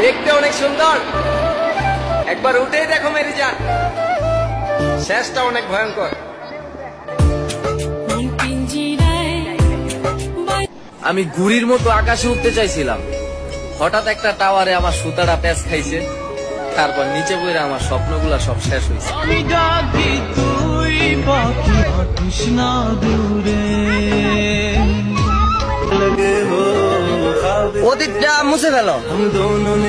দেখতে অনেক সুন্দর, একবার উঠেই দেখো মেরি জান, শেষটা অনেক ভয়ঙ্কর। আমি ঘুড়ির মতো আকাশে উঠতে চাইছিলাম, হঠাৎ একটা টাওয়ারে আমার সুতাটা প্যাঁচ খাইছে, তারপর নিচে বইরে আমার স্বপ্নগুলা সব শেষ হয়েছে। অতীতটা মুছে ফেলো।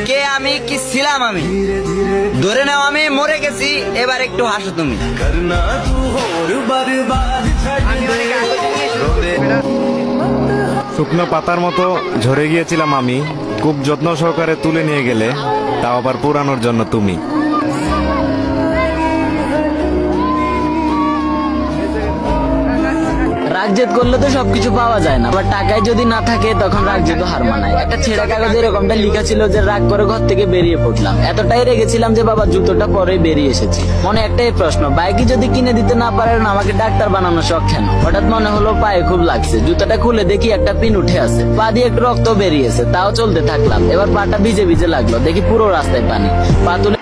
কে আমি, কি ছিলাম আমি, ধরে নাও আমি মরে গেছি, এবার একটু হাসো তুমি। শুকনো পাতার মতো ঝরে গিয়েছিলাম আমি, খুব যত্ন সহকারে তুলে নিয়ে গেলে, তাও আবার পুরানোর জন্য তুমি। রাগ জেদ করলে তো সবকিছু পাওয়া যায় না, আবার টাকায় যদি না থাকে তখন রাগ জেদ হার মানায়। একটা ছেঁড়া কাগজে এরকমটা লেখা ছিল যে রাগ করে ঘর থেকে বেরিয়ে পড়লাম, এতটাই রেগেছিলাম যে বাবা জুতোটা পরে বেরিয়ে এসেছি। মনে একটাই প্রশ্ন, বাইকে যদি কিনে দিতে না পারেন আমাকে ডাক্তার বানানো শখ কেন? হঠাৎ মনে হলো পায়ে খুব লাগছে, জুতাটা খুলে দেখি একটা পিন উঠে আছে, পা দিয়ে একটু রক্ত বেরিয়েছে, তাও চলতে থাকলাম। এবার পাটা ভিজে ভিজে লাগলো, দেখি পুরো রাস্তায় পানি, পা তুলে